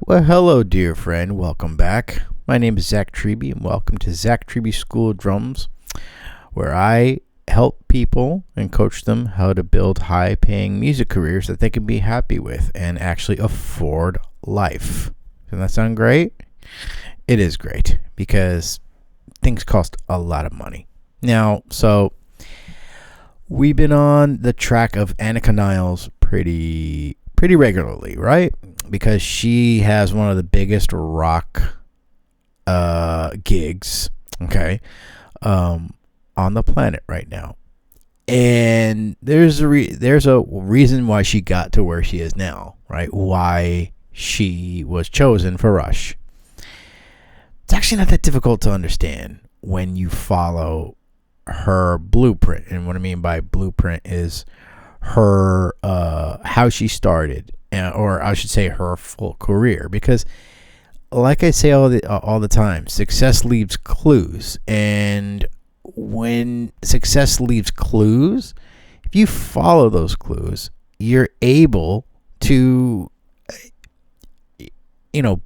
Well, hello, dear friend. Welcome back. My name is Zach Treby, and welcome to Zach Treby School of Drums, where I help people and coach them how to build high-paying music careers that they can be happy with and actually afford life. Doesn't that sound great? It is great because things cost a lot of money. Now, so we've been on the track of Anika Nilles pretty regularly, right? Because she has one of the biggest rock gigs, okay, on the planet right now. And there's a reason why she got to where she is now, right? Why she was chosen for Rush. It's actually not that difficult to understand when you follow her blueprint. And what I mean by blueprint is her how she started, or I should say her full career, because like I say all the time, success leaves clues. And when success leaves clues, if you follow those clues, you're able to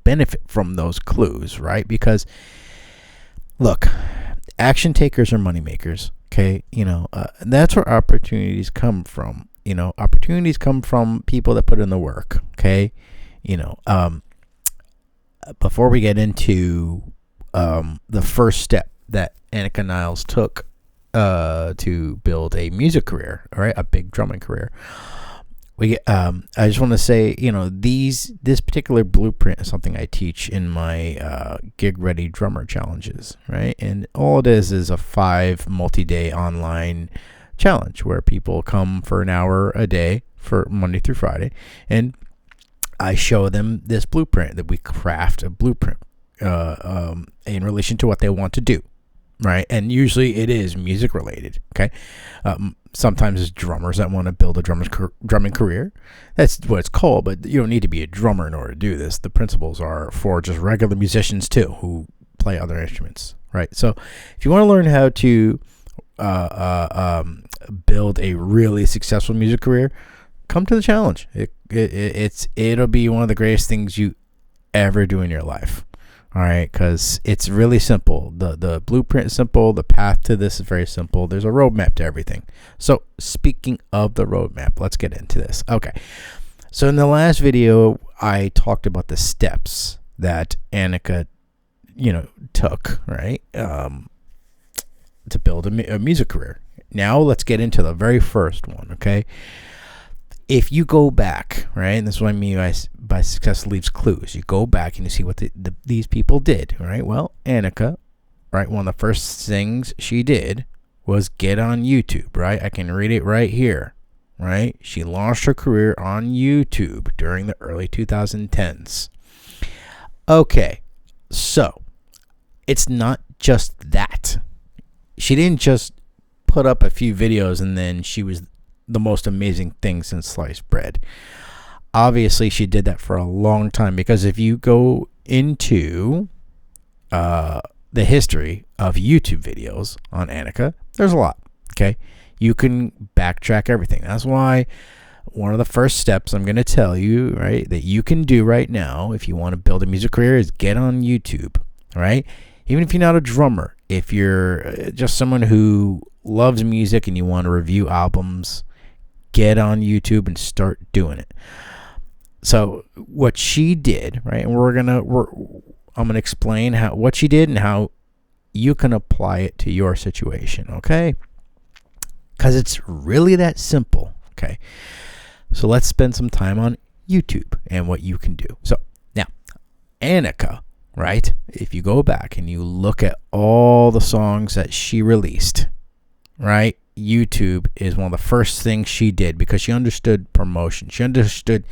benefit from those clues, right? Because look, action takers are money makers. Okay, that's where opportunities come from. Opportunities come from people that put in the work. Okay, before we get into the first step that Anika Nilles took to build a music career, all right, a big drumming career, I just want to say, this particular blueprint is something I teach in my Gig Ready Drummer Challenges, right? And all it is a 5 multi-day online challenge where people come for an hour a day for Monday through Friday, and I show them this blueprint, that we craft a blueprint in relation to what they want to do, right? And usually it is music related, okay? Sometimes it's drummers that want to build a drumming career. That's what it's called, but you don't need to be a drummer in order to do this. The principles are for just regular musicians too, who play other instruments, right? So if you want to learn how to build a really successful music career, come to the challenge. It'll be one of the greatest things you ever do in your life. All right, because it's really simple. The blueprint is simple. The path to this is very simple. There's a roadmap to everything. So speaking of the roadmap, let's get into this. Okay, so in the last video, I talked about the steps that Anika, took, right, to build a music career. Now let's get into the very first one, okay? If you go back, right, and this is what I mean by success leaves clues. You go back and you see what these people did, right? Well, Anika, right, one of the first things she did was get on YouTube, right? I can read it right here, right? She launched her career on YouTube during the early 2010s. Okay, so it's not just that. She didn't just put up a few videos and then she was the most amazing thing since sliced bread. Obviously, she did that for a long time, because if you go into the history of YouTube videos on Anika, there's a lot, okay? You can backtrack everything. That's why one of the first steps I'm going to tell you, right, that you can do right now if you want to build a music career is get on YouTube, all right? Even if you're not a drummer, if you're just someone who loves music and you want to review albums, get on YouTube and start doing it. So what she did, right, and I'm gonna explain what she did and how you can apply it to your situation, okay? Because it's really that simple, okay? So let's spend some time on YouTube and what you can do. So now, Anika, right? If you go back and you look at all the songs that she released, right? YouTube is one of the first things she did, because she understood promotion. She understood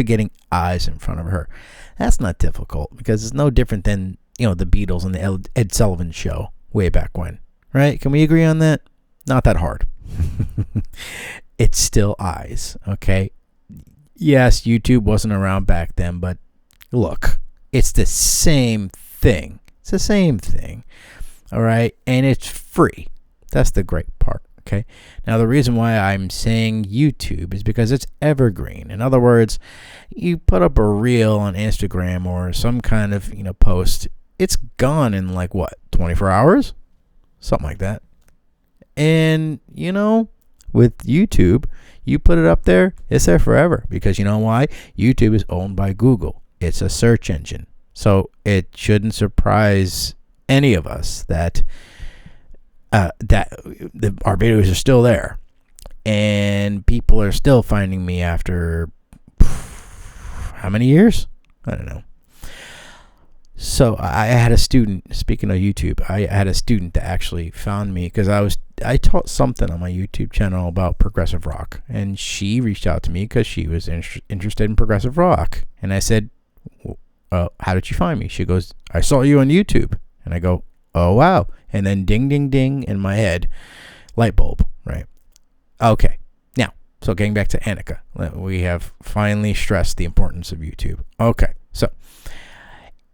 getting eyes in front of her. That's not difficult, because it's no different than, the Beatles and the Ed Sullivan Show way back when, right? Can we agree on that? Not that hard. It's still eyes, okay? Yes, YouTube wasn't around back then, but look, it's the same thing. It's the same thing, all right? And it's free. That's the great part, Okay. Now, the reason why I'm saying YouTube is because it's evergreen. In other words, you put up a reel on Instagram or some kind of, post, it's gone in 24 hours? Something like that. And, with YouTube, you put it up there, it's there forever. Because you know why? YouTube is owned by Google. It's a search engine. So it shouldn't surprise any of us that our videos are still there. And people are still finding me after how many years? I don't know. So I had a student, speaking of YouTube, I had a student that actually found me because I taught something on my YouTube channel about progressive rock. And she reached out to me because she was interested in progressive rock. And I said, how did you find me? She goes, I saw you on YouTube. And I go, oh, wow. And then ding, ding, ding in my head, light bulb, right? Okay. Now, so getting back to Anika, we have finally stressed the importance of YouTube. Okay. So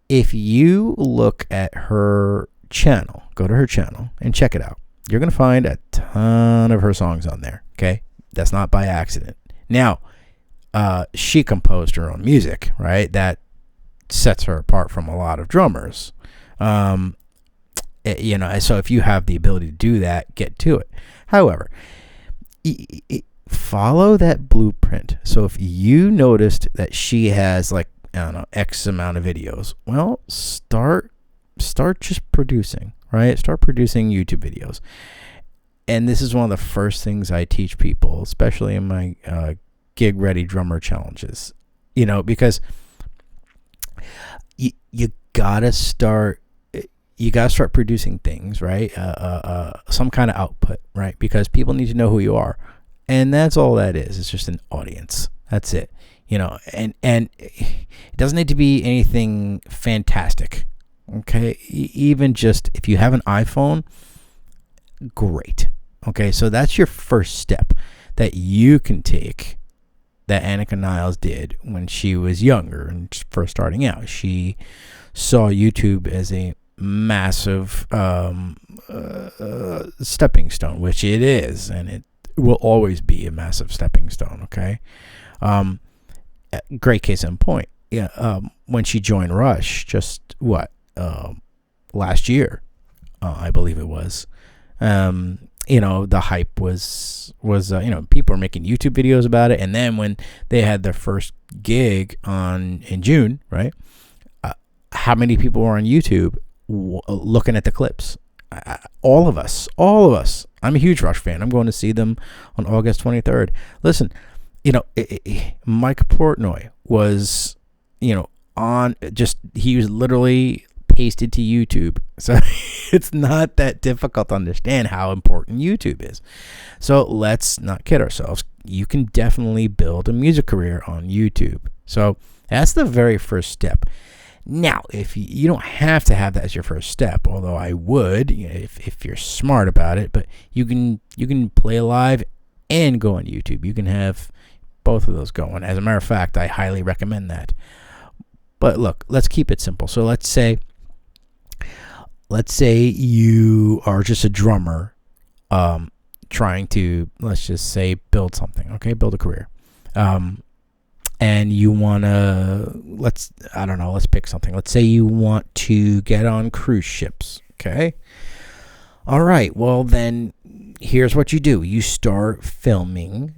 if you look at her channel, go to her channel and check it out. You're going to find a ton of her songs on there. Okay. That's not by accident. Now, she composed her own music, right? That sets her apart from a lot of drummers. So if you have the ability to do that, get to it. However, follow that blueprint. So if you noticed that she has X amount of videos, well, start just producing, right? Start producing YouTube videos. And this is one of the first things I teach people, especially in my gig ready drummer challenges, because you gotta start producing things, right? Some kind of output, right? Because people need to know who you are. And that's all that is. It's just an audience. That's it. And it doesn't need to be anything fantastic. Okay. Even just if you have an iPhone, great. Okay. So that's your first step that you can take that Anika Nilles did when she was younger and first starting out. She saw YouTube as a massive stepping stone, which it is, and it will always be a massive stepping stone. Okay. Great case in point. Yeah. When she joined Rush, just last year, I believe it was. The hype was people were making YouTube videos about it, and then when they had their first gig in June, right? How many people were on YouTube looking at the clips? All of us. I'm a huge Rush fan. I'm going to see them on August 23rd. Listen, Mike Portnoy was, he was literally pasted to YouTube. So it's not that difficult to understand how important YouTube is. So let's not kid ourselves. You can definitely build a music career on YouTube. So that's the very first step. Now, if you don't have to have that as your first step, although I would, if you're smart about it, but you can play live and go on YouTube. You can have both of those going. As a matter of fact, I highly recommend that. But look, let's keep it simple. So let's say you are just a drummer trying to, let's just say, build something, okay? Build a career. And you want to, let's pick something. Let's say you want to get on cruise ships, okay? All right, well then, here's what you do. You start filming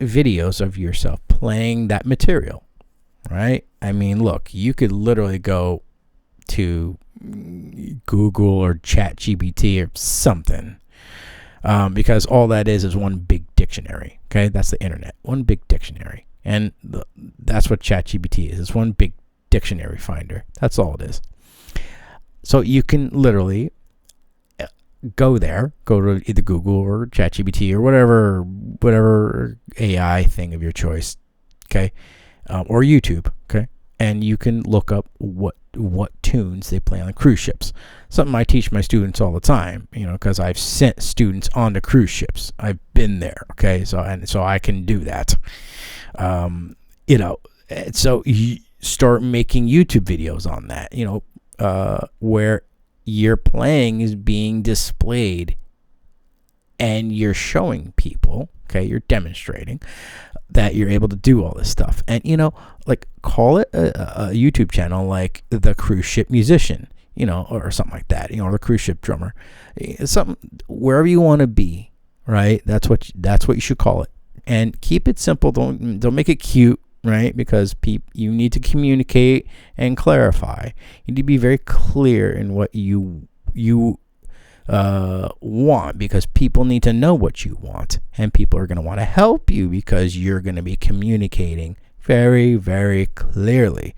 videos of yourself playing that material, right? I mean, look, you could literally go to Google or ChatGPT or something, because all that is one big dictionary. Okay, that's the internet, one big dictionary, and that's what ChatGPT is. It's one big dictionary finder. That's all it is. So you can literally go to either Google or ChatGPT or whatever AI thing of your choice, okay, or YouTube, okay, and you can look up what tunes they play on cruise ships. Something I teach my students all the time, because I've sent students on the cruise ships. I've been there, okay, so I can do that. So you start making YouTube videos on that, where your playing is being displayed and you're showing people, okay, you're demonstrating that you're able to do all this stuff. And, like, call it a YouTube channel like the cruise ship musician, or something like that, or the cruise ship drummer, something, wherever you want to be, right? That's what you should call it. And keep it simple. Don't make it cute, right? Because you need to communicate and clarify. You need to be very clear in what you want, because people need to know what you want, and people are going to want to help you because you're going to be communicating very, very clearly.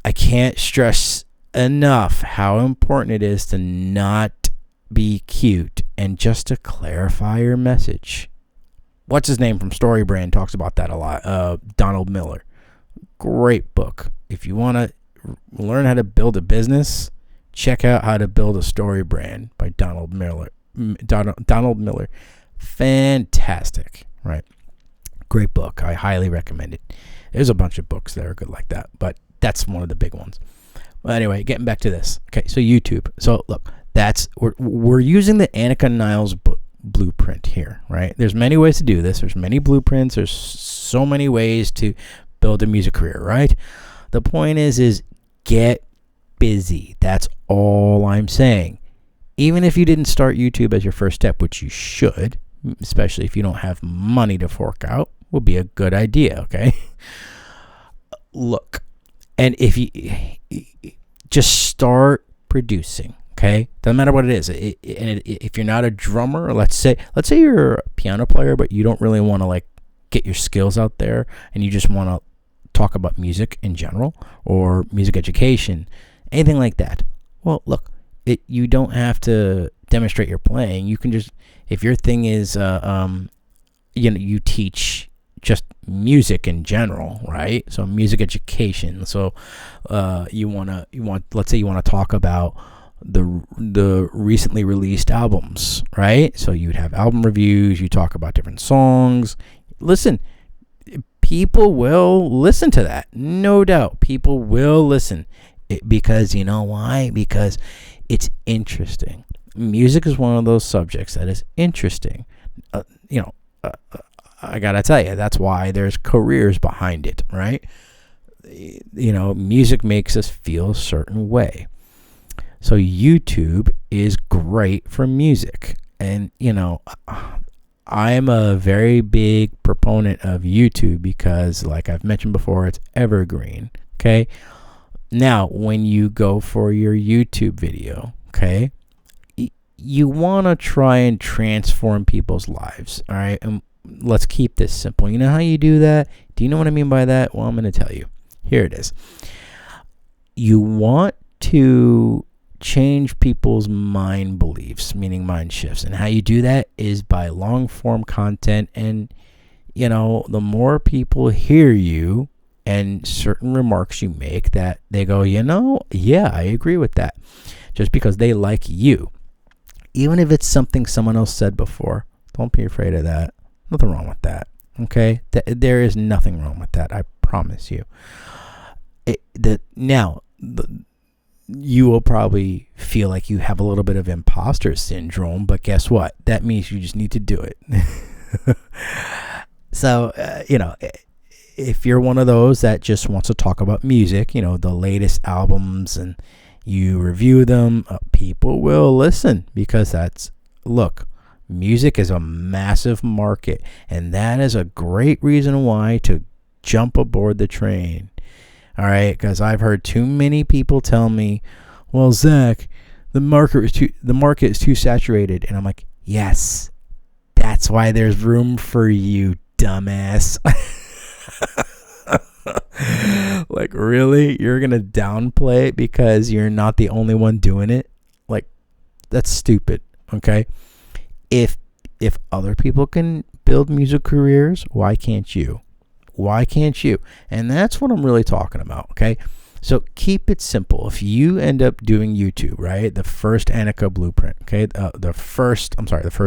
I can't stress enough how important it is to not be cute and just to clarify your message. What's his name from Story Brand talks about that a lot. Donald Miller. Great book. If you want to learn how to build a business, check out How to Build a Story Brand by Donald Miller. Donald Miller. Fantastic, right? Great book. I highly recommend it. There's a bunch of books that are good like that, but that's one of the big ones. Well, anyway, getting back to this. Okay, so YouTube. So look, we're using the Anika Nilles blueprint here, right? There's many ways to do this. There's many blueprints. There's so many ways to build a music career, right? The point is get busy. That's all I'm saying. Even if you didn't start YouTube as your first step, which you should, especially if you don't have money to fork out, will be a good idea, okay? Look, and if you just start producing, okay? Doesn't matter what it is. And if you're not a drummer, let's say you're a piano player, but you don't really want to like get your skills out there, and you just want to talk about music in general or music education, anything like that. Well, look, you don't have to demonstrate your playing. You can just, if your thing is, you teach just music in general, right? So music education. So let's say you want to talk about the recently released albums, right? So you'd have album reviews. You talk about different songs. Listen, people will listen to that, no doubt. People will listen. Because you know why? Because it's interesting. Music is one of those subjects that is interesting. I gotta tell you, that's why there's careers behind it, right? Music makes us feel a certain way. So YouTube is great for music. And, I'm a very big proponent of YouTube because, like I've mentioned before, it's evergreen, okay? Now, when you go for your YouTube video, okay, you want to try and transform people's lives, all right? And let's keep this simple. You know how you do that? Do you know what I mean by that? Well, I'm going to tell you. Here it is. You want to change people's mind beliefs, meaning mind shifts. And how you do that is by long-form content. And, the more people hear you, and certain remarks you make that they go, yeah, I agree with that. Just because they like you. Even if it's something someone else said before, don't be afraid of that. Nothing wrong with that. Okay? There is nothing wrong with that. I promise you. You will probably feel like you have a little bit of imposter syndrome, but guess what? That means you just need to do it. So, if you're one of those that just wants to talk about music, the latest albums, and you review them, people will listen because music is a massive market, and that is a great reason why to jump aboard the train. All right, because I've heard too many people tell me, well, Zach, the market is too saturated. And I'm like, yes, that's why there's room for you, dumbass. Like, really? You're going to downplay it because you're not the only one doing it? Like, that's stupid, okay? If other people can build music careers, why can't you? Why can't you? And that's what I'm really talking about, okay? So keep it simple. If you end up doing YouTube, right, the first Anika blueprint, okay, the first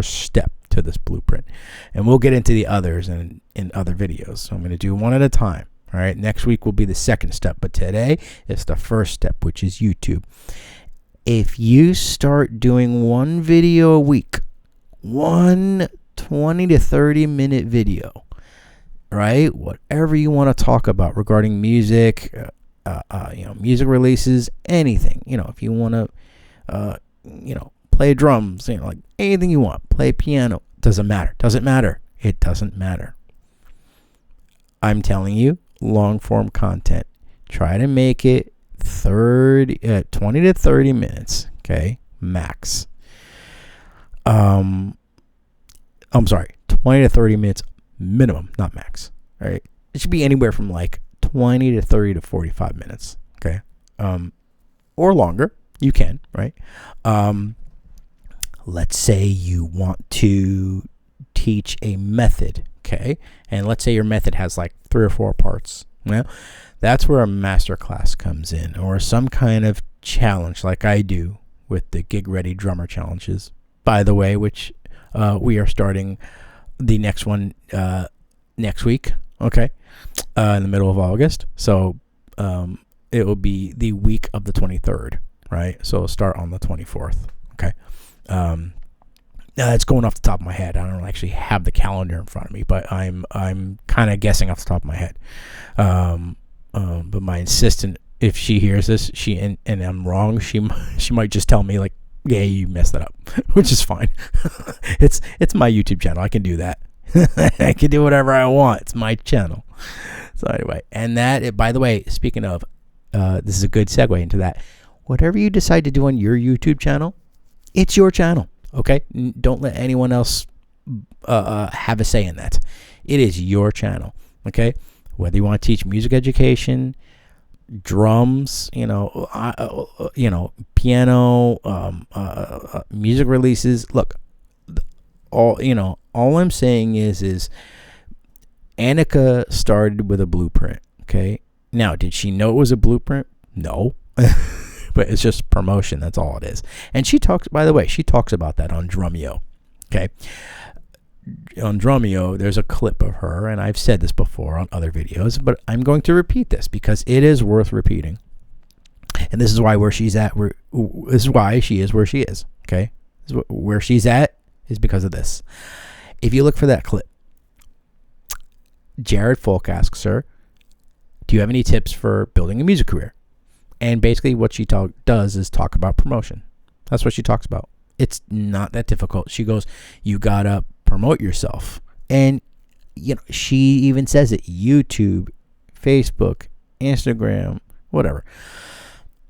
step to this blueprint, and we'll get into the others in other videos. So I'm going to do one at a time, all right? Next week will be the second step, but today is the first step, which is YouTube. If you start doing one video a week, one 20 to 30 minute video, right? Whatever you want to talk about regarding music, music releases, anything. If you want to, play drums, like anything you want, play piano, doesn't matter. It doesn't matter. I'm telling you, long form content. Try to make it 20 to 30 minutes, okay, max. I'm sorry, 20 to 30 minutes minimum, not max. All right, it should be anywhere from like 20 to 30 to 45 minutes, okay, or longer. You can, right? Let's say you want to teach a method, okay, and let's say your method has like 3 or 4 parts. Well, that's where a master class comes in, or some kind of challenge like I do with the Gig Ready Drummer Challenges, by the way, which we are starting the next one next week, okay, in the middle of August. So it will be the week of the 23rd, right? So it'll start on the 24th, okay? It's going off the top of my head. I don't actually have the calendar in front of me, but I'm kind of guessing off the top of my head. But my assistant, if she hears this, and I'm wrong, she might just tell me like, yeah, you messed that up, which is fine. It's my YouTube channel. I can do that. I can do whatever I want. It's my channel. So anyway, and by the way, speaking of, this is a good segue into that. Whatever you decide to do on your YouTube channel, it's your channel. Okay, don't let anyone else have a say in that. It is your channel. Okay, whether you want to teach music education, drums, piano, music releases. Look, all I'm saying is Anika started with a blueprint. Okay, now did she know it was a blueprint? No. But it's just promotion. That's all it is. And she talks, by the way, about that on Drumeo. Okay. On Drumeo, there's a clip of her, and I've said this before on other videos, but I'm going to repeat this because it is worth repeating. And this is why this is why she is where she is. Okay. Where she's at is because of this. If you look for that clip, Jared Folk asks her, do you have any tips for building a music career? And basically what she does is talk about promotion. That's what she talks about. It's not that difficult. She goes, you got to promote yourself. And, she even says it. YouTube, Facebook, Instagram, whatever.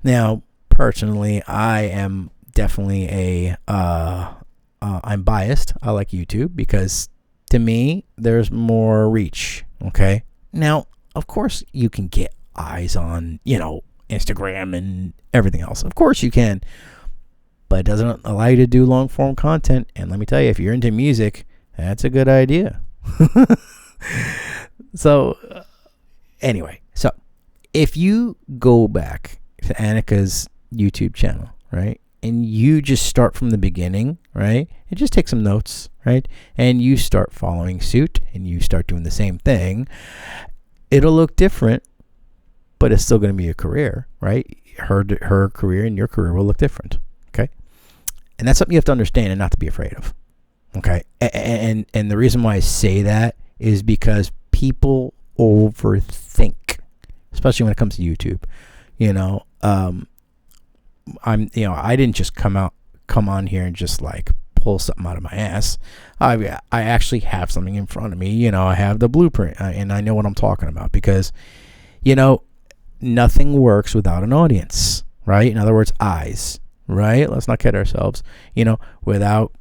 Now, personally, I am definitely I'm biased. I like YouTube because to me, there's more reach. Okay. Now, of course, you can get eyes on, Instagram and everything else. Of course you can, but it doesn't allow you to do long form content. And let me tell you, if you're into music, that's a good idea. So anyway, so if you go back to Anika's YouTube channel, right, and you just start from the beginning, right, and just take some notes, right, and you start following suit and you start doing the same thing, it'll look different. But it's still going to be a career, right? Her career and your career will look different, okay? And that's something you have to understand and not to be afraid of, okay? And the reason why I say that is because people overthink, especially when it comes to YouTube. I didn't just come on here and just like pull something out of my ass. I actually have something in front of me. I have the blueprint, and I know what I'm talking about because, nothing works without an audience, right? In other words, eyes, right? Let's not kid ourselves. Without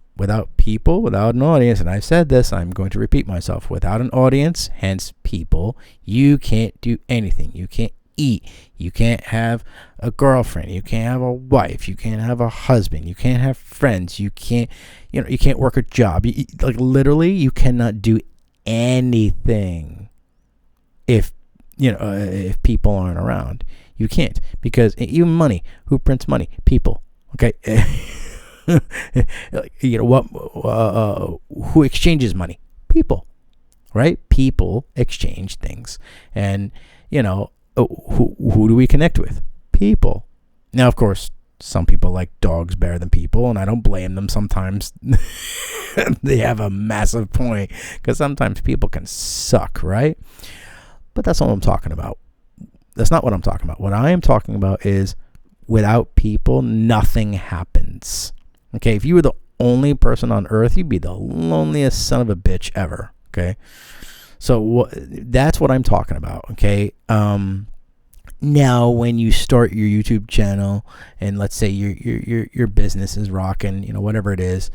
people, without an audience, and I've said this, I'm going to repeat myself, without an audience, hence people, you can't do anything. You can't eat. You can't have a girlfriend. You can't have a wife. You can't have a husband. You can't have friends. You can't work a job. Literally, you cannot do anything if people aren't around. You can't, because even money, who prints money? People. Okay. Who exchanges money? People, right? People exchange things. And who do we connect with? People. Now, of course, Some people like dogs better than people, and I don't blame them. Sometimes they have a massive point, because sometimes people can suck, right? But that's not what I'm talking about. That's not what I'm talking about. What I am talking about is, without people, nothing happens. Okay, if you were the only person on earth, you'd be the loneliest son of a bitch ever. Okay, so that's what I'm talking about. Okay, now when you start your YouTube channel, and let's say your business is rocking, whatever it is,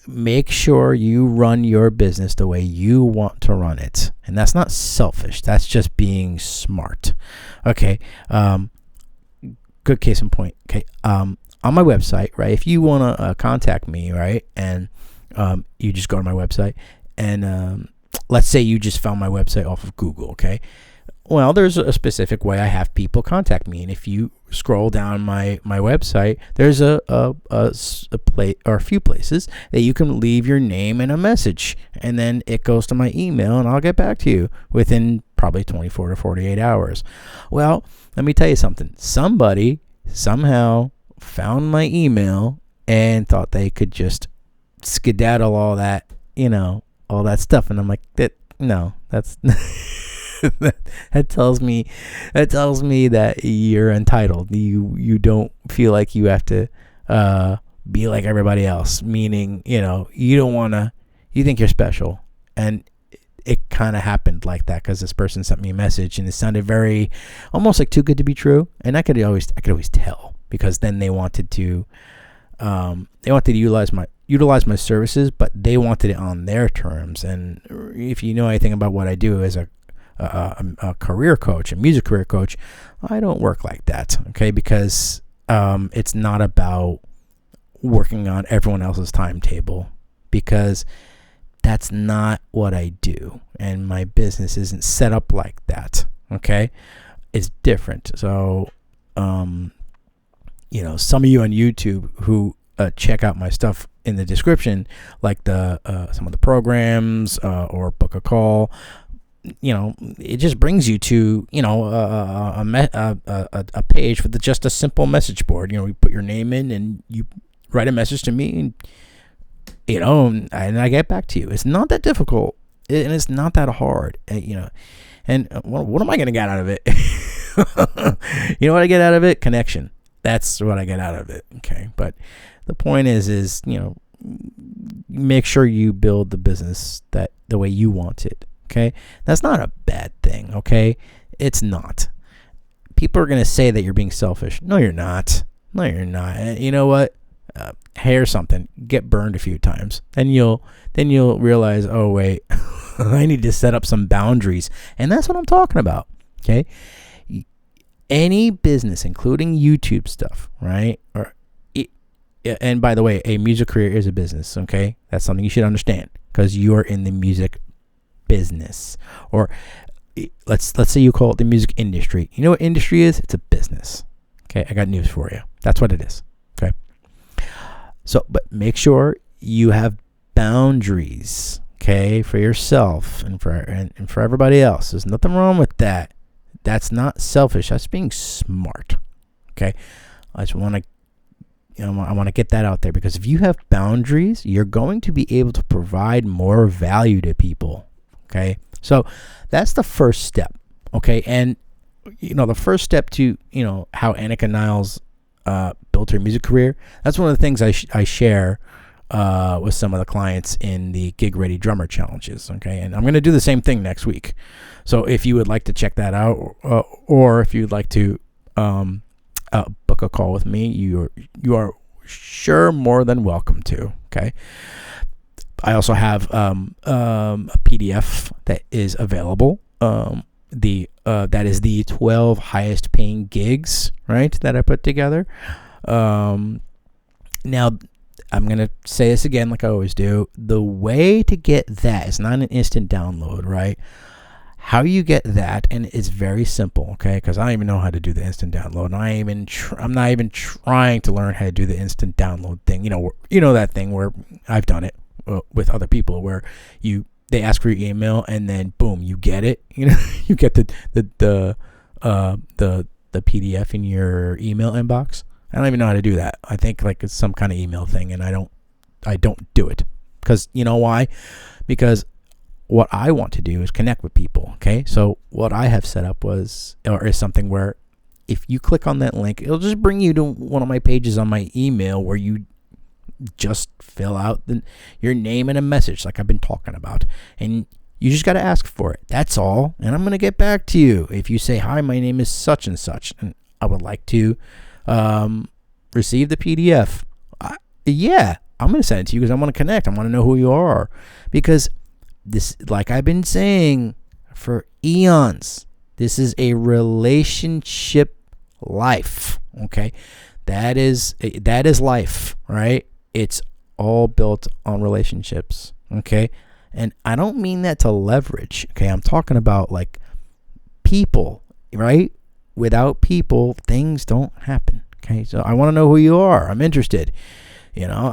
make sure you run your business the way you want to run it. And that's not selfish. That's just being smart. Okay. Good case in point. Okay. On my website, right? If you want to contact me, right? And you just go to my website, and let's say you just found my website off of Google. Okay. Well, there's a specific way I have people contact me, and if you scroll down my website, there's a few places that you can leave your name and a message, and then it goes to my email, and I'll get back to you within probably 24 to 48 hours. Well, let me tell you something. Somebody somehow found my email and thought they could just skedaddle all that, all that stuff, and I'm like, that's that tells me that you're entitled. You don't feel like you have to be like everybody else, meaning you don't want to, you think you're special. And it kind of happened like that, because this person sent me a message, and it sounded very almost like too good to be true, and I could always tell, because then they wanted to utilize my services, but they wanted it on their terms. And if you know anything about what I do as a career coach, a music career coach, I don't work like that. Okay, because it's not about working on everyone else's timetable, because that's not what I do, and my business isn't set up like that. Okay, it's different. So some of you on YouTube who check out my stuff in the description, like some of the programs or book a call, it just brings you to a page with just a simple message board. You put your name in, and you write a message to me, and I get back to you. It's not that difficult, and it's not that hard. And what am I going to get out of it? You know what I get out of it? Connection. That's what I get out of it. Okay, but the point is make sure you build the business that the way you want it. Okay, that's not a bad thing. Okay, it's not. People are gonna say that you're being selfish. No, you're not. No, you're not. And you know what? Here's something. Get burned a few times, and you'll realize, oh wait, I need to set up some boundaries, and that's what I'm talking about. Okay, any business, including YouTube stuff, right? And by the way, a music career is a business. Okay, that's something you should understand, because you are in the music business, or let's say you call it the music industry. You know what industry is? It's a business. Okay, I got news for you. That's what it is. Okay, so but make sure you have boundaries. Okay, for yourself and for everybody else. There's nothing wrong with that. That's not selfish. That's being smart. Okay, I just want to. I want to get that out there, because if you have boundaries, you're going to be able to provide more value to people. Okay, so that's the first step. Okay, and the first step to how Anika Nilles built her music career. That's one of the things I share with some of the clients in the Gig Ready Drummer challenges. Okay, and I'm going to do the same thing next week. So if you would like to check that out, or if you'd like to book a call with me, you are sure more than welcome to. Okay. I also have a PDF that is available. That is the 12 highest paying gigs, right, that I put together. Now I'm gonna say this again, like I always do. The way to get that is not an instant download, right? How you get that, and it's very simple, okay? Because I don't even know how to do the instant download, and I'm not even trying to learn how to do the instant download thing. That thing where I've done it with other people, where they ask for your email, and then boom, you get it. You get the the PDF in your email inbox. I don't even know how to do that. I think like it's some kind of email thing, and I don't do it. Because you know why? Because what I want to do is connect with people. Okay, so what I have set up is something where if you click on that link, it'll just bring you to one of my pages on my email where you just fill out your name and a message like I've been talking about, and you just got to ask for it. That's all. And I'm going to get back to you. If you say, hi, my name is such and such, and I would like to receive the PDF. Yeah, I'm going to send it to you because I want to connect. I want to know who you are. Because this, like I've been saying for eons, this is a relationship life. Okay. That is life, right? It's all built on relationships. Okay. And I don't mean that to leverage. Okay. I'm talking about like people, right? Without people, things don't happen. Okay. So I want to know who you are. I'm interested. You know,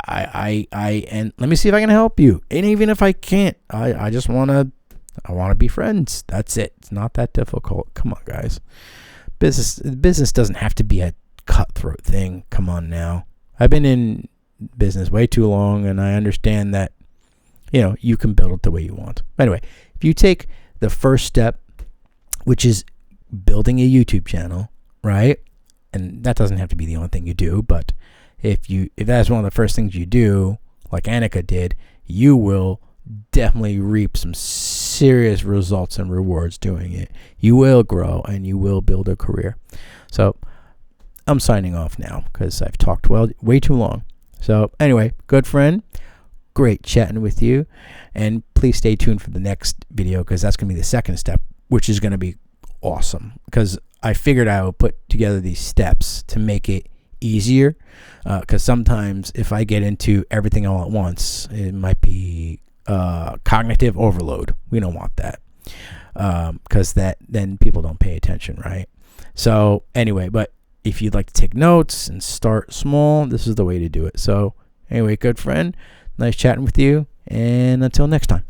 and let me see if I can help you. And even if I can't, I just want to be friends. That's it. It's not that difficult. Come on, guys. Business doesn't have to be a cutthroat thing. Come on now. I've been in business way too long, and I understand that, you know, you can build it the way you want. Anyway, if you take the first step, which is building a YouTube channel, right? And that doesn't have to be the only thing you do, but if that's one of the first things you do, like Anika did, you will definitely reap some serious results and rewards doing it. You will grow and you will build a career. So I'm signing off now because I've talked way too long. So anyway, good friend, great chatting with you, and please stay tuned for the next video because that's going to be the second step, which is going to be awesome because I figured I would put together these steps to make it easier, because sometimes if I get into everything all at once, it might be cognitive overload. We don't want that, because then people don't pay attention, right? So anyway, but if you'd like to take notes and start small, this is the way to do it. So anyway, good friend, nice chatting with you, and until next time.